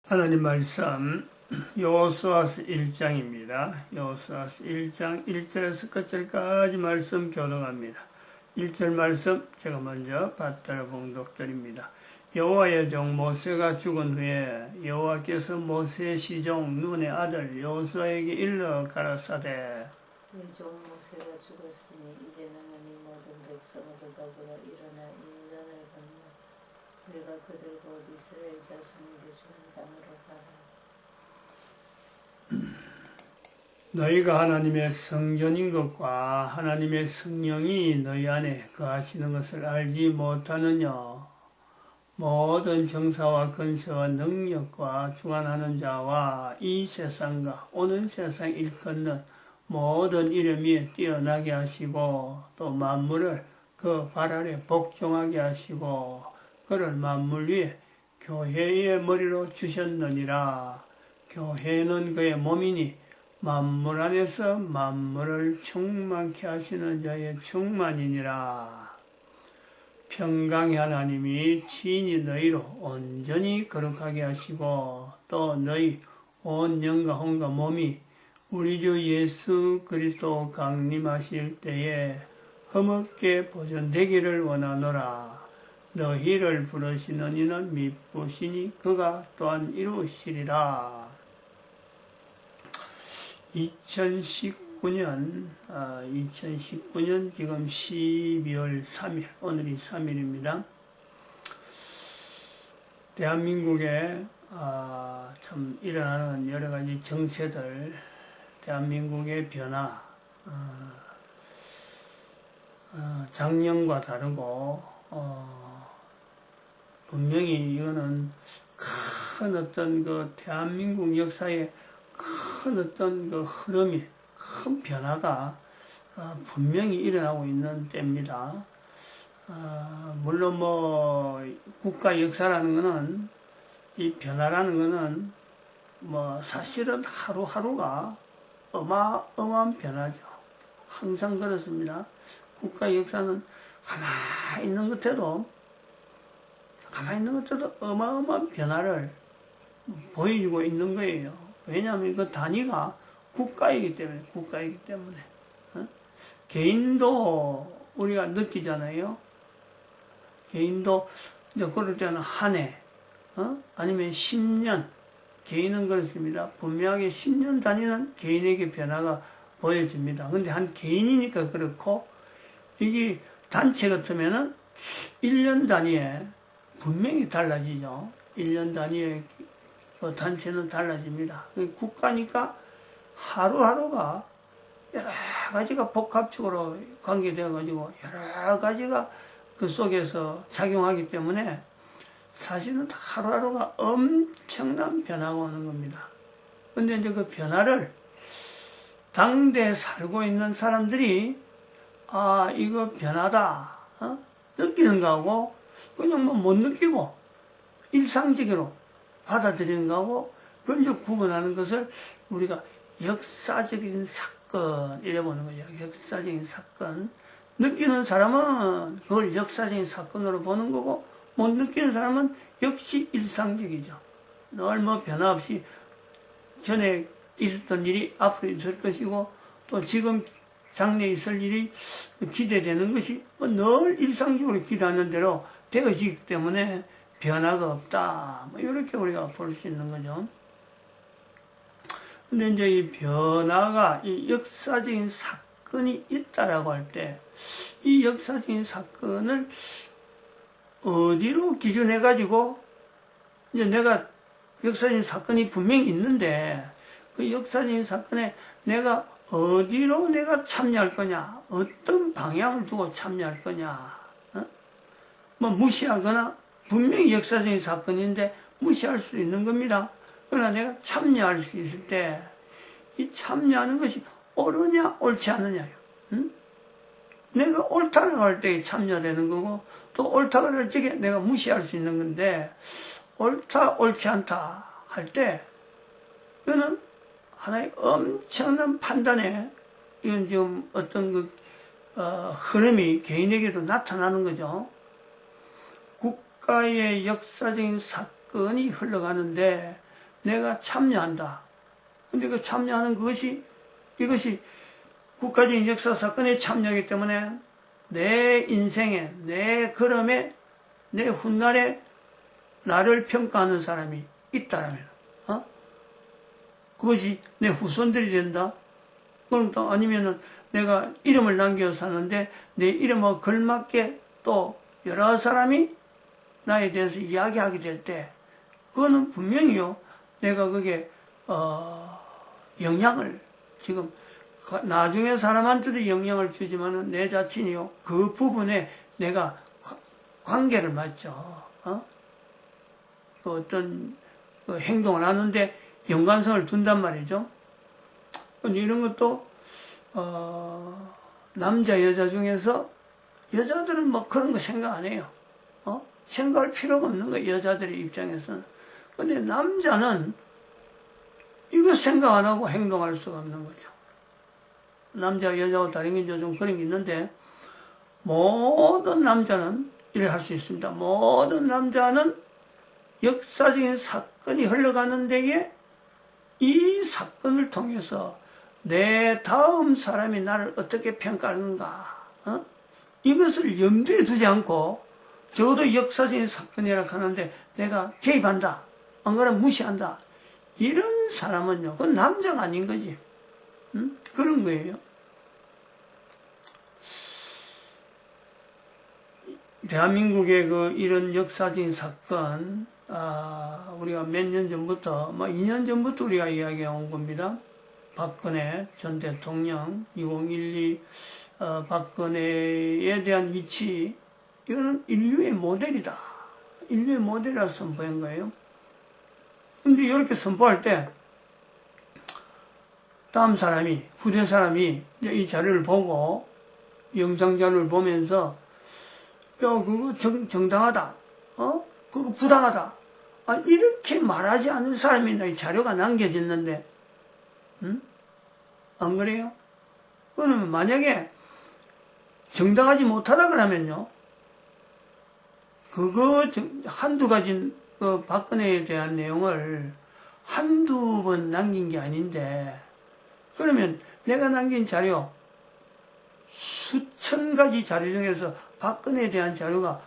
하나님 말씀 여호수아서 1장입니다. 여호수아서 1장 1절에서 끝절까지 말씀 교독합니다. 1절 말씀 제가 먼저 받들어 봉독드립니다. 여호와의 종 모세가 죽은 후에 여호와께서 모세의 시종 눈의 아들 여호수아에게 일러 가라사대 네 종 모세가 죽었으니 이제는 너희 모든 백성으로 더불어 일어나 인전을 건너 내가 그들 곧 이스라엘 자손에게 주는 땅으로 가라. 너희가 하나님의 성전인 것과 하나님의 성령이 너희 안에 거하시는 것을 알지 못하느냐. 모든 정사와 권세와 능력과 주관하는 자와 이 세상과 오는 세상 일컫는 모든 이름 위에 뛰어나게 하시고 또 만물을 그 발 아래 복종하게 하시고 그를 만물 위에 교회의 머리로 주셨느니라. 교회는 그의 몸이니 만물 안에서 만물을 충만케 하시는 자의 충만이니라. 평강의 하나님이 친히 너희로 온전히 거룩하게 하시고 또 너희 온 영과 혼과 몸이 우리 주 예수 그리스도 강림하실 때에 흠없게 보존되기를 원하노라. 너희를 부르시는 이는 미쁘시니 그가 또한 이루시리라. 2019년 지금 12월 3일, 오늘이 3일입니다. 대한민국에 참 일어나는 여러 가지 정세들, 대한민국의 변화, 작년과 다르고 분명히 이거는 큰 어떤 그 대한민국 역사에 큰 어떤 그 흐름이, 큰 변화가 분명히 일어나고 있는 때입니다. 물론 뭐 국가 역사라는 거는, 이 변화라는 거는 뭐 사실은 하루하루가 어마어마한 변화죠. 항상 그렇습니다. 국가 역사는 가만히 있는 것에도 어마어마한 변화를 보여주고 있는 거예요. 왜냐하면 그 단위가 국가이기 때문에. 개인도 우리가 느끼잖아요. 개인도 이제 그럴 때는 한 해, 아니면 10년. 개인은 그렇습니다. 분명하게 10년 단위는 개인에게 변화가 보여집니다. 근데 한 개인이니까 그렇고, 이게 단체 같으면은 1년 단위에 분명히 달라지죠. 1년 단위에 그 단체는 달라집니다. 국가니까 하루하루가 여러 가지가 복합적으로 관계되어가지고 여러 가지가 그 속에서 작용하기 때문에 사실은 하루하루가 엄청난 변화가 오는 겁니다. 근데 이제 그 변화를 당대에 살고 있는 사람들이 이거 변화다 느끼는 거하고 그냥 뭐 못 느끼고 일상적으로 받아들이는 거하고 그걸 이제 구분하는 것을 우리가 역사적인 사건 이래 보는 거죠. 역사적인 사건. 느끼는 사람은 그걸 역사적인 사건으로 보는 거고 못 느끼는 사람은 역시 일상적이죠. 늘 뭐 변화 없이 전에 있었던 일이 앞으로 있을 것이고 또 지금 장래에 있을 일이 기대되는 것이 늘 일상적으로 기대하는 대로 되어지기 때문에 변화가 없다. 뭐 이렇게 우리가 볼 수 있는 거죠. 근데 이제 이 변화가 이 역사적인 사건이 있다라고 할 때 이 역사적인 사건을 어디로 기준해 가지고 이제 내가 역사적인 사건이 분명히 있는데 그 역사적인 사건에 내가 어디로 내가 참여할 거냐, 어떤 방향을 두고 참여할 거냐, 뭐 무시하거나 분명히 역사적인 사건인데 무시할 수 있는 겁니다. 그러나 내가 참여할 수 있을 때 이 참여하는 것이 옳으냐 옳지 않느냐요. 내가 옳다라고 할 때 참여되는 거고 또 옳다고 할 적에 내가 무시할 수 있는 건데 옳다 옳지 않다 할 때 이거는 하나의 엄청난 판단에 이건 지금 어떤 그 흐름이 개인에게도 나타나는 거죠. 국가의 역사적인 사건이 흘러가는데 내가 참여한다. 근데 그 참여하는 이것이 국가적인 역사 사건에 참여하기 때문에 내 인생에, 내 걸음에, 내 훗날에 나를 평가하는 사람이 있다라면, 그것이 내 후손들이 된다? 그럼 또 아니면은 내가 이름을 남겨서 사는데 내 이름과 걸맞게 또 여러 사람이 나에 대해서 이야기하게 될 때, 그거는 분명히요, 내가 그게, 영향을, 지금, 나중에 사람한테도 영향을 주지만은 내 자신이요, 그 부분에 내가 관계를 맺죠. 그 어떤 그 행동을 하는데 연관성을 둔단 말이죠. 이런 것도, 남자, 여자 중에서 여자들은 뭐 그런 거 생각 안 해요. 생각할 필요가 없는 거예요, 여자들의 입장에서는. 근데 남자는 이거 생각 안 하고 행동할 수가 없는 거죠. 남자, 여자하고 다른 게 좀 그런 게 있는데, 모든 남자는 이래 할 수 있습니다. 모든 남자는 역사적인 사건이 흘러가는 데에 이 사건을 통해서 내 다음 사람이 나를 어떻게 평가하는가, 이것을 염두에 두지 않고 적어도 역사적인 사건이라 하는데 내가 개입한다, 안 그러면 무시한다, 이런 사람은요, 그건 남자가 아닌 거지. 그런 거예요. 대한민국의 이런 역사적인 사건, 우리가 몇 년 전부터, 2년 전부터 우리가 이야기해 온 겁니다. 박근혜 전 대통령, 2012, 박근혜에 대한 위치, 이거는 인류의 모델이다. 인류의 모델이라서 선포한 거예요. 근데 이렇게 선포할 때, 다음 사람이, 후대 사람이 이 자료를 보고, 영상 자료를 보면서, 그거 정당하다. 그거 부당하다. 이렇게 말하지 않는 사람이 이 자료가 남겨졌는데, 안 그래요? 그러면 만약에 정당하지 못하다 그러면요, 한두 가지 박근혜에 대한 내용을 한두 번 남긴 게 아닌데, 그러면 내가 남긴 자료, 수천 가지 자료 중에서 박근혜에 대한 자료가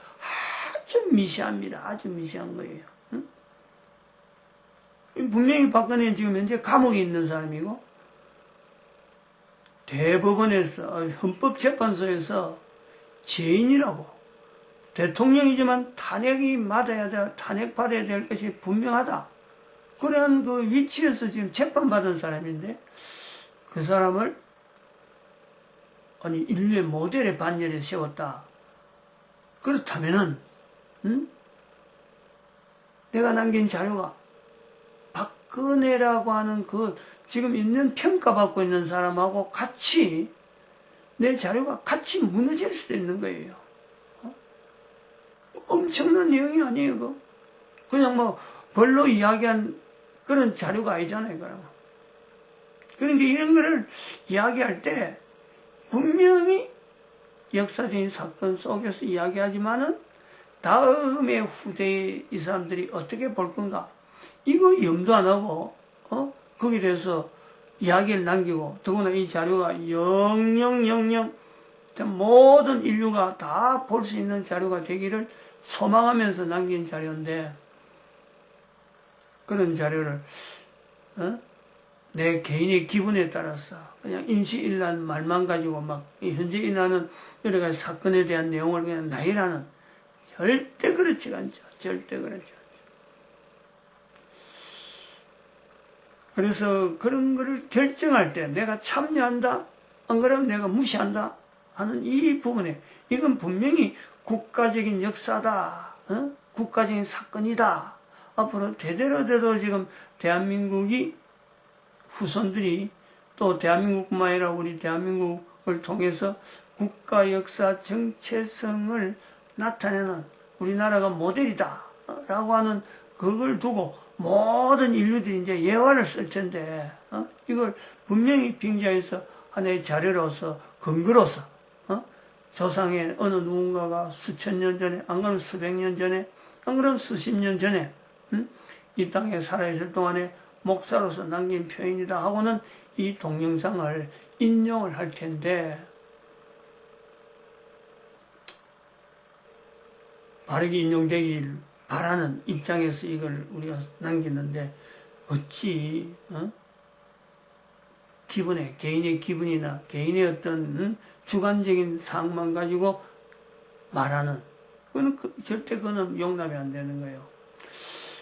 아주 미시합니다. 아주 미시한 거예요. 분명히 박근혜는 지금 현재 감옥에 있는 사람이고, 대법원에서, 헌법재판소에서 죄인이라고, 대통령이지만 탄핵받아야 될 것이 분명하다. 그런 그 위치에서 지금 재판받은 사람인데, 그 사람을, 인류의 모델의 반열에 세웠다. 그렇다면은, 내가 남긴 자료가 박근혜라고 하는 지금 있는 평가받고 있는 사람하고 같이, 내 자료가 같이 무너질 수도 있는 거예요. 엄청난 내용이 아니에요, 그거. 그냥 별로 이야기한 그런 자료가 아니잖아요, 그러면. 그러니까 이런 거를 이야기할 때, 분명히 역사적인 사건 속에서 이야기하지만은, 다음에 후대의 이 사람들이 어떻게 볼 건가? 이거 염두 안 하고, 거기에 대해서 이야기를 남기고, 더구나 이 자료가 영영 모든 인류가 다 볼 수 있는 자료가 되기를 소망하면서 남긴 자료인데, 그런 자료를, 내 개인의 기분에 따라서 그냥 임시일란 말만 가지고 현재 일어나는 여러 가지 사건에 대한 내용을 그냥 나열하는, 절대 그렇지 않죠. 절대 그렇지 않죠. 그래서 그런 거를 결정할 때 내가 참여한다, 안 그러면 내가 무시한다 하는 이 부분에, 이건 분명히 국가적인 역사다, 국가적인 사건이다. 앞으로 대대로 지금 대한민국이 후손들이, 또 대한민국뿐만 아니라 우리 대한민국을 통해서 국가 역사 정체성을 나타내는 우리나라가 모델이다 라고 하는 그걸 두고 모든 인류들이 이제 예화를 쓸 텐데, 이걸 분명히 빙자해서 하나의 자료로서, 근거로서, 조상의 어느 누군가가 수천 년 전에, 안 그러면 수백 년 전에, 안 그러면 수십 년 전에, 이 땅에 살아있을 동안에 목사로서 남긴 표현이다 하고는 이 동영상을 인용을 할 텐데, 바르게 인용되길 바라는 입장에서 이걸 우리가 남겼는데, 어찌 기분에, 개인의 기분이나 개인의 어떤 주관적인 사항만 가지고 말하는, 그거는 절대 그거는 용납이 안 되는 거예요.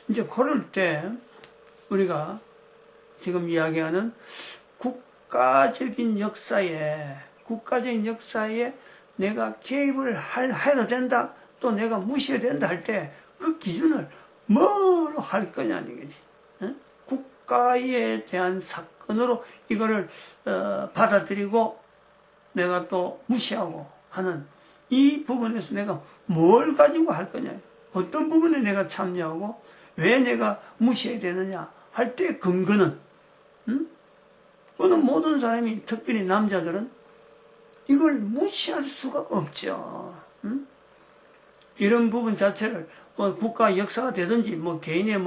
이제 그럴 때 우리가 지금 이야기하는 국가적인 역사에 내가 개입을 해도 된다, 또 내가 무시해야 된다 할 때 그 기준을 뭐로 할 거냐는 거지. 국가에 대한 사건으로 이거를 받아들이고 내가 또 무시하고 하는 이 부분에서 내가 뭘 가지고 할 거냐, 어떤 부분에 내가 참여하고 왜 내가 무시해야 되느냐 할 때 근거는, 그거는 모든 사람이, 특별히 남자들은 이걸 무시할 수가 없죠. 이런 부분 자체를 뭐 국가 역사가 되든지 뭐 개인의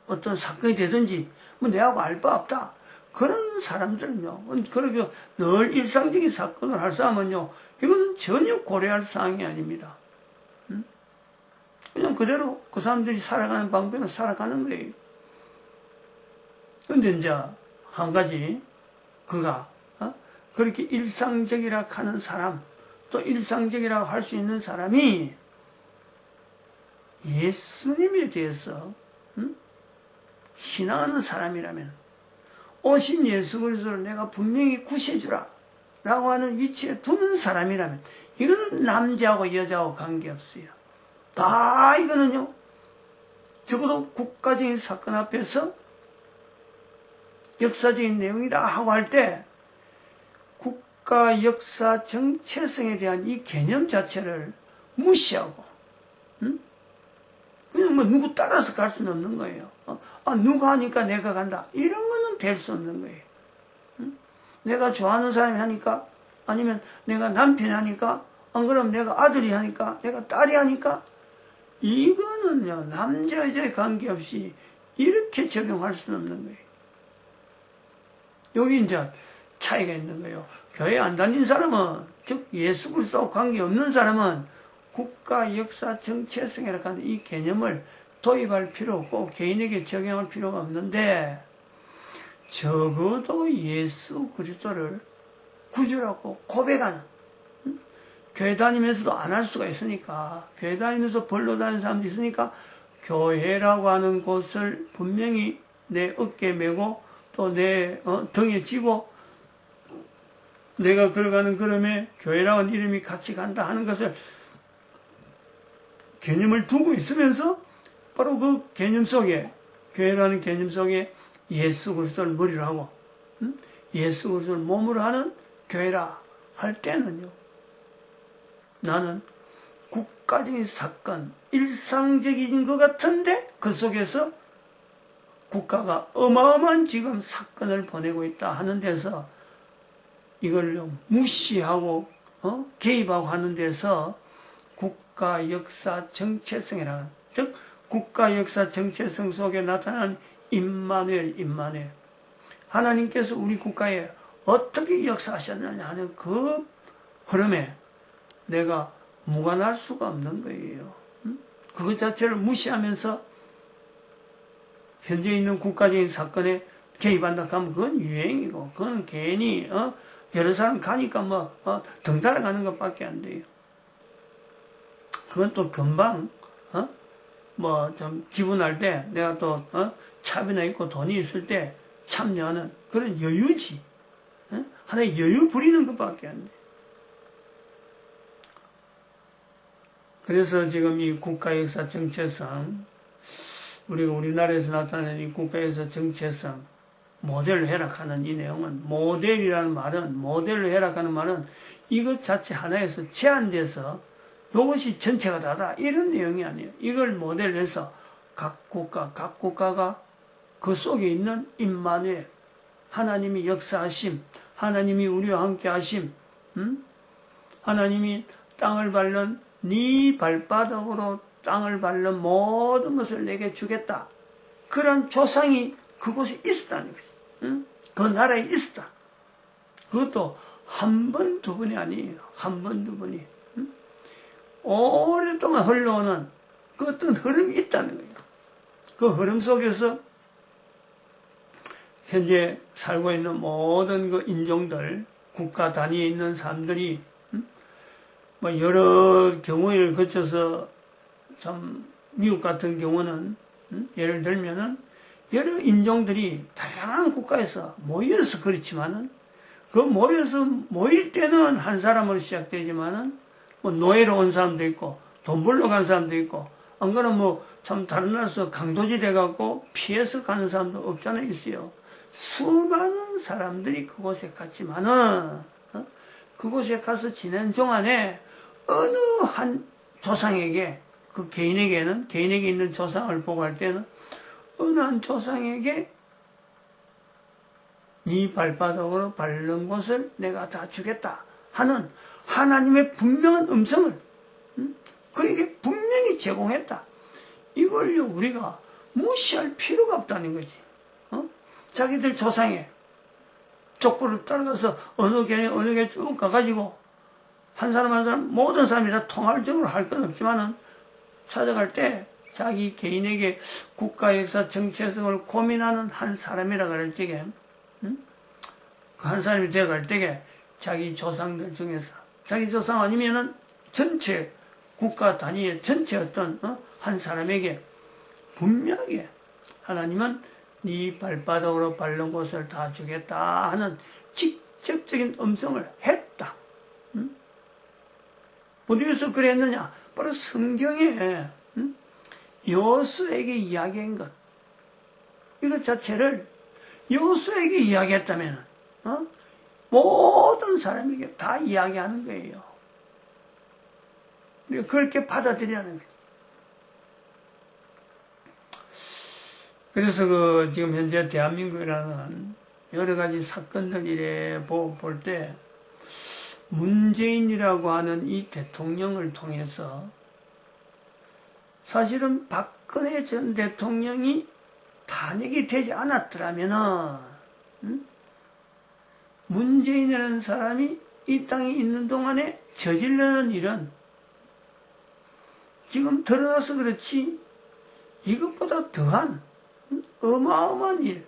어떤 사건이 되든지 뭐 내하고 알 바 없다, 그런 사람들은요, 그렇게 늘 일상적인 사건을 할 사람은요, 이거는 전혀 고려할 사항이 아닙니다. 그냥 그대로 그 사람들이 살아가는 방법으로 살아가는 거예요. 그런데 이제 한 가지, 그가 그렇게 일상적이라 하는 사람, 또 일상적이라고 할 수 있는 사람이 예수님에 대해서 신앙하는 사람이라면, 오신 예수 그리스도를 내가 분명히 구세주라 라고 하는 위치에 두는 사람이라면, 이거는 남자하고 여자하고 관계없어요. 다 이거는요, 적어도 국가적인 사건 앞에서 역사적인 내용이다 하고 할 때 국가 역사 정체성에 대한 이 개념 자체를 무시하고 그냥 뭐 누구 따라서 갈 수는 없는 거예요. 누가 하니까 내가 간다, 이런 거는 될 수 없는 거예요. 내가 좋아하는 사람이 하니까, 아니면 내가 남편이 하니까, 안 그러면 내가 아들이 하니까, 내가 딸이 하니까, 이거는요, 남자 여자에 관계없이 이렇게 적용할 수는 없는 거예요. 여기 이제 차이가 있는 거예요. 교회 안 다닌 사람은, 즉 예수 그리스도와 관계없는 사람은 국가 역사 정체성이라고 하는 이 개념을 도입할 필요 없고 개인에게 적용할 필요가 없는데, 적어도 예수 그리스도를 구주라고 고백하는, 교회 다니면서도 안 할 수가 있으니까, 교회 다니면서 벌로 다니는 사람도 있으니까 교회라고 하는 곳을 분명히 내 어깨에 메고 또 내 등에 쥐고 내가 걸어가는 걸음에 교회라고 하는 이름이 같이 간다 하는 것을 개념을 두고 있으면서 바로 그 개념 속에, 교회라는 개념 속에 예수 그리스도를 머리로 하고 예수 그리스도를 몸으로 하는 교회라 할 때는요, 나는 국가적인 사건, 일상적인 것 같은데 그 속에서 국가가 어마어마한 지금 사건을 보내고 있다 하는 데서 이걸 무시하고 개입하고 하는 데서 국가 역사 정체성이라는, 즉 국가 역사 정체성 속에 나타나는 임마누엘, 하나님께서 우리 국가에 어떻게 역사하셨느냐 하는 그 흐름에 내가 무관할 수가 없는 거예요. 그것 자체를 무시하면서 현재 있는 국가적인 사건에 개입한다 하면 그건 유행이고, 그건 괜히 여러 사람 가니까 덩달아 가는 것밖에 안 돼요. 그건 또 금방 좀 기분할 때 내가 또 차비나 있고 돈이 있을 때 참여하는 그런 여유지. 하나의 여유 부리는 것밖에 안 돼. 그래서 지금 이 국가역사 정체성, 우리가 우리나라에서 나타나는 이 국가역사 정체성, 모델을 해락하는 이 내용은, 모델을 해락하는 말은 이것 자체 하나에서 제한돼서 이것이 전체가 다다, 이런 내용이 아니에요. 이걸 모델로 해서 각 국가가 그 속에 있는 임마누엘, 하나님이 역사하심, 하나님이 우리와 함께 하심, 하나님이 땅을 밟는 네 발바닥으로 땅을 밟는 모든 것을 내게 주겠다. 그런 조상이 그곳에 있었다는 거지. 응? 그 나라에 있었다. 그것도 한 번, 두 번이 아니에요. 한 번, 두 번이. 응? 오랫동안 흘러오는 그 어떤 흐름이 있다는 거예요. 그 흐름 속에서 현재 살고 있는 모든 그 인종들, 국가 단위에 있는 사람들이 뭐 여러 경우를 거쳐서 참 미국 같은 경우는 예를 들면은 여러 인종들이 다양한 국가에서 모여서 그렇지만은 그 모여서 모일 때는 한 사람으로 시작되지만은 뭐 노예로 온 사람도 있고 돈 벌러 간 사람도 있고 안 그러면 뭐 참 다른 나라에서 강도지 돼갖고 피해서 가는 사람도 없잖아요. 있어요. 수많은 사람들이 그곳에 갔지만은 그곳에 가서 지낸 동안에 어느 한 조상에게 그 개인에게 있는 조상을 보고 할 때는 어느 한 조상에게 네 발바닥으로 밟는 곳을 내가 다 주겠다 하는 하나님의 분명한 음성을 그에게 분명히 제공했다. 이걸요 우리가 무시할 필요가 없다는 거지. 자기들 조상의 족보를 따라가서 어느 개 쭉 가가지고 한 사람 한 사람 모든 사람이 다 통할적으로 할 건 없지만은 찾아갈 때 자기 개인에게 국가 역사 정체성을 고민하는 한 사람이라 그럴 적에 그 한 사람이 되어갈 때에 자기 조상들 중에서 자기 조상 아니면은 전체 국가 단위의 전체 어떤 한 사람에게 분명하게 하나님은 네 발바닥으로 밟는 곳을 다 주겠다 하는 직접적인 음성을 했다. 어디에서 그랬느냐? 바로 성경에 여호수아에게 이야기한 것. 이것 자체를 여호수아에게 이야기했다면 모든 사람에게 다 이야기하는 거예요. 우리가 그렇게 받아들이라는 거예요. 그래서 지금 현재 대한민국이라는 여러 가지 사건들 이래 볼 때 문재인이라고 하는 이 대통령을 통해서 사실은 박근혜 전 대통령이 탄핵이 되지 않았더라면은 문재인이라는 사람이 이 땅에 있는 동안에 저지르는 일은 지금 드러나서 그렇지 이것보다 더한 어마어마한 일,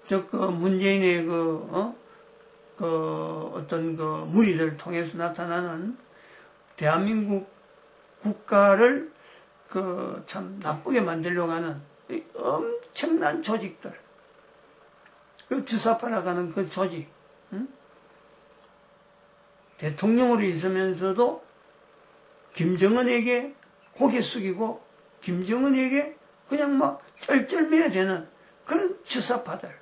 즉 문재인의 어떤 무리를 통해서 나타나는 대한민국 국가를 참 나쁘게 만들려고 하는 엄청난 조직들, 주사파라가는 그 조직, 대통령으로 있으면서도 김정은에게 고개 숙이고 김정은에게 그냥 막 쩔쩔매야 되는 그런 주사파들.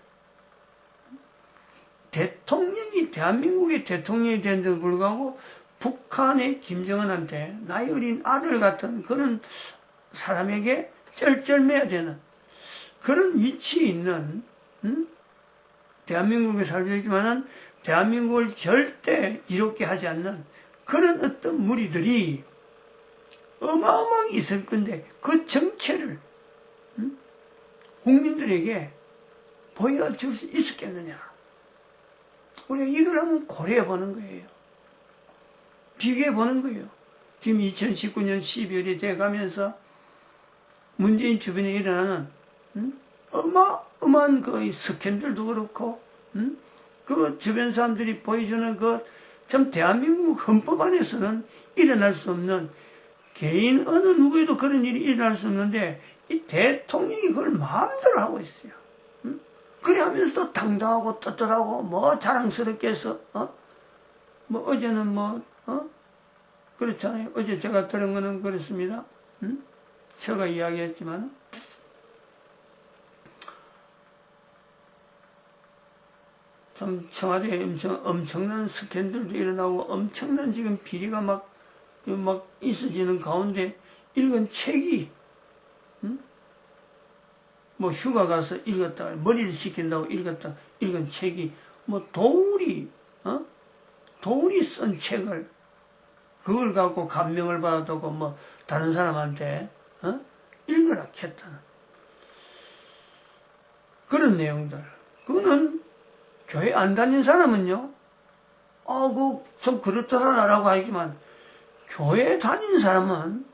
대통령이 대한민국의 대통령이 된데도 불구하고 북한의 김정은한테 나이 어린 아들 같은 그런 사람에게 쩔쩔매야 되는 그런 위치에 있는 대한민국에 살고 있지만은 대한민국을 절대 이롭게 하지 않는 그런 어떤 무리들이 어마어마하게 있을 건데 그 정체를 국민들에게 보여줄 수 있었겠느냐. 우리가 이걸 한번 고려해 보는 거예요. 비교해 보는 거예요. 지금 2019년 12월이 돼가면서 문재인 주변에 일어나는 어마어마한 그 스캔들도 그렇고 그 주변 사람들이 보여주는 참 대한민국 헌법 안에서는 일어날 수 없는 개인 어느 누구에도 그런 일이 일어날 수 없는데 이 대통령이 그걸 마음대로 하고 있어요. 그래 하면서도 당당하고 떳떳하고 뭐 자랑스럽게 해서 뭐 어제는 그렇잖아요. 어제 제가 들은 거는 그렇습니다. 제가 이야기했지만 참 청와대에 엄청난 스캔들도 일어나고 엄청난 지금 비리가 막 있어지는 가운데 읽은 책이 뭐 휴가 가서 읽었다가 머리를 식힌다고 읽은 책이 뭐 도울이 쓴 책을 그걸 갖고 감명을 받아두고 뭐 다른 사람한테 읽으라 했다는 그런 내용들. 그거는 교회 안 다닌 사람은요, 그거 좀 그렇더라라고 하지만, 교회 다닌 사람은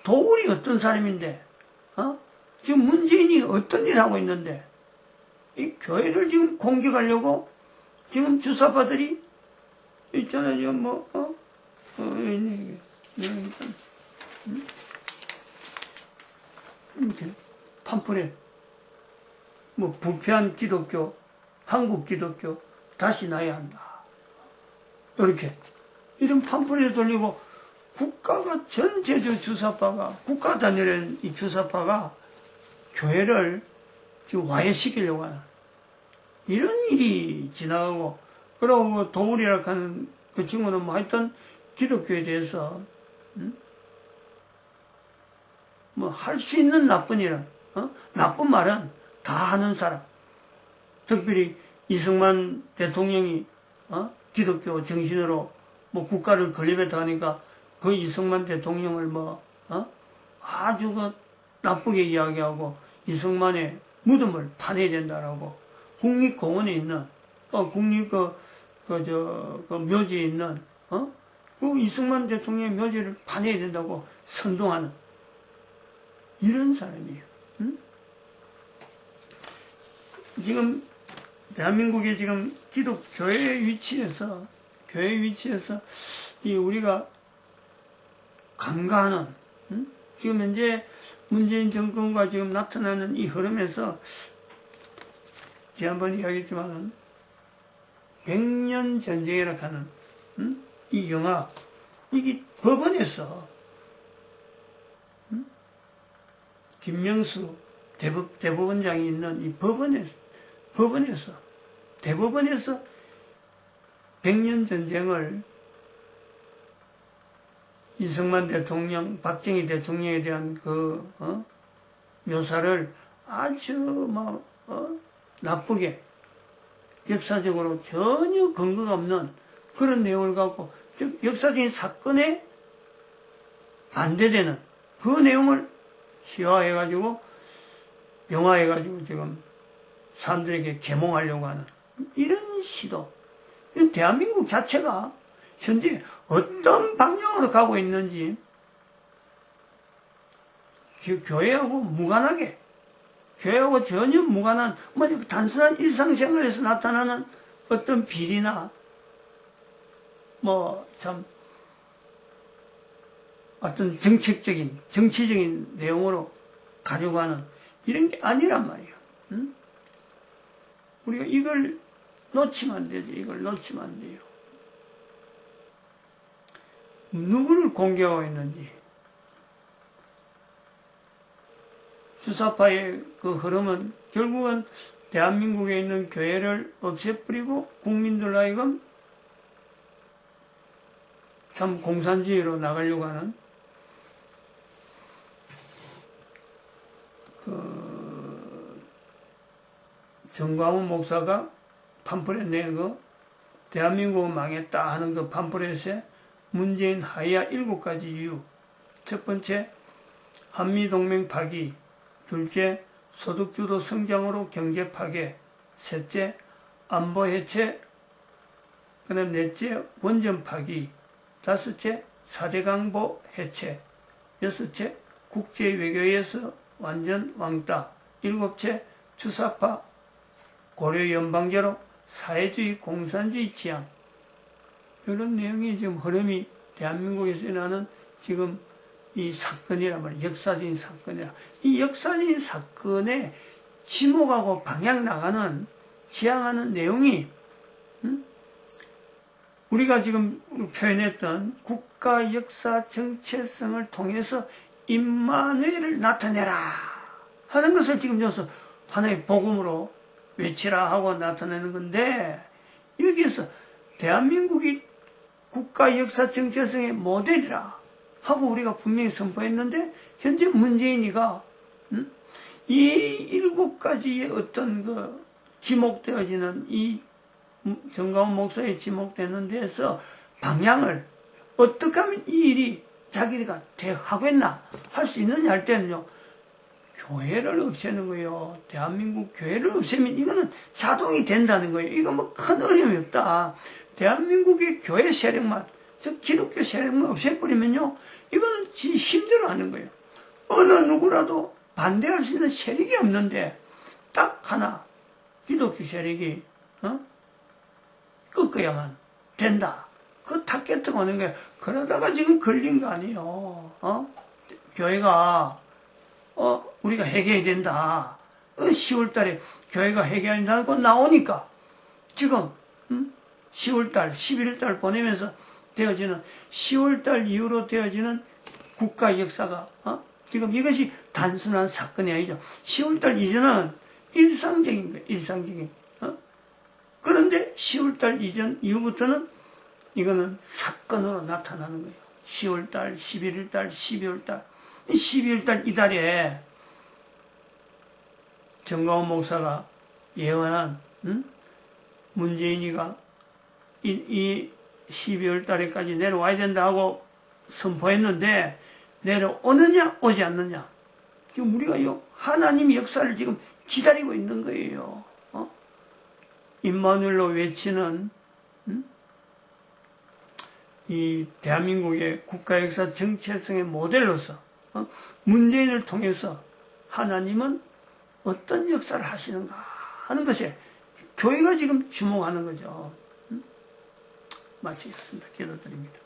도울이 어떤 사람인데, 지금 문재인이 어떤 일을 하고 있는데, 이 교회를 지금 공격하려고 지금 주사파들이 있잖아요, 지금 이렇게 팜플렛. 뭐 부패한 기독교, 한국 기독교 다시 나야 한다. 이렇게 이런 팜플렛을 돌리고 국가가 전체적 주사파가 국가 단위의 이 주사파가 교회를 지금 와해시키려고 하는 이런 일이 지나가고 그러고 도울이라 하는 그 친구는 뭐 하여튼 기독교에 대해서 뭐 할 수 있는 나쁜 일은 나쁜 말은 다 하는 사람. 특별히 이승만 대통령이 기독교 정신으로 뭐 국가를 건립했다 하니까 그 이승만 대통령을 아주 그 나쁘게 이야기하고 이승만의 무덤을 파내야 된다라고 국립공원에 있는 국립 그 묘지에 있는 그 이승만 대통령의 묘지를 파내야 된다고 선동하는 이런 사람이에요. 지금 대한민국의 지금 기독교회 위치에서 이 우리가 간과하는 지금 현재 문재인 정권과 지금 나타나는 이 흐름에서 지난번에 이야기했지만은 100년 전쟁이라 하는 이 영화 이게 법원에서 김명수 대법원장이 있는 이 대법원에서 100년 전쟁을 이승만 대통령, 박정희 대통령에 대한 묘사를 아주 나쁘게 역사적으로 전혀 근거가 없는 그런 내용을 갖고 즉 역사적인 사건에 반대되는 그 내용을 희화해가지고 영화해가지고 지금 사람들에게 계몽하려고 하는 이런 시도. 대한민국 자체가 현재 어떤 방향으로 가고 있는지 교회하고 무관하게 교회하고 전혀 무관한 단순한 일상생활에서 나타나는 어떤 비리나 어떤 정치적인 내용으로 가려고 하는 이런 게 아니란 말이에요. 우리가 이걸 놓치면 안 되지. 이걸 놓치면 안 돼요. 누구를 공격하고 있는지. 주사파의 그 흐름은 결국은 대한민국에 있는 교회를 없애버리고 국민들 하여금 참 공산주의로 나가려고 하는 정광훈 목사가 팜플렛 낸 거 대한민국은 망했다 하는 그 팜플렛에 문재인 하야 7가지 이유. 첫 번째, 한미동맹 파기. 둘째, 소득주도 성장으로 경제 파괴. 셋째, 안보 해체. 그다음 넷째, 원전 파기. 다섯째, 4대 강보 해체. 여섯째, 국제 외교에서 완전 왕따. 일곱째, 주사파 고려 연방제로 사회주의 공산주의 지향. 이런 내용이 지금 흐름이 대한민국에서 일어나는 지금 이 사건이란 말이에요. 역사적인 사건이라. 이 역사적인 사건에 지목하고 방향 나가는 지향하는 내용이 우리가 지금 표현했던 국가 역사 정체성을 통해서 임마누엘을 나타내라 하는 것을 지금 여기서 하나의 복음으로 외치라 하고 나타내는 건데 여기에서 대한민국이 국가 역사 정체성의 모델이라 하고 우리가 분명히 선포했는데 현재 문재인이가 이 7가지의 어떤 그 지목되어지는 이 정광훈 목사에 지목되는 데서 방향을 어떻게 하면 이 일이 자기가 하겠나 할 수 있느냐 할 때는요, 교회를 없애는 거예요. 대한민국 교회를 없애면 이거는 자동이 된다는 거예요. 이거 뭐 큰 어려움이 없다. 대한민국의 교회 세력만, 즉 기독교 세력만 없애버리면요, 이거는 지 힘대로 하는 거예요. 어느 누구라도 반대할 수 있는 세력이 없는데 딱 하나 기독교 세력이 꺾어야만 된다. 그 탁 깨트고 오는 거예요. 그러다가 지금 걸린 거 아니에요. 교회가 우리가 해결해야 된다. 10월 달에 교회가 해결한다고 나오니까 지금 10월 달, 11월 달 보내면서 되어지는 10월 달 이후로 되어지는 국가 역사가 지금 이것이 단순한 사건이 아니죠. 10월 달 이전은 일상적인 거예요. 일상적인. 그런데 10월 달 이전 이후부터는 이거는 사건으로 나타나는 거예요. 10월 달, 11월 달, 12월 달. 12월 달 이달에 정가원 목사가 예언한 문재인이가 이 12월 달에까지 내려와야 된다고 선포했는데 내려오느냐 오지 않느냐. 지금 우리가요, 하나님의 역사를 지금 기다리고 있는 거예요. 임마누엘로 외치는 이 대한민국의 국가역사 정체성의 모델로서 문재인을 통해서 하나님은 어떤 역사를 하시는가 하는 것에 교회가 지금 주목하는 거죠. 마치겠습니다. 기도드립니다.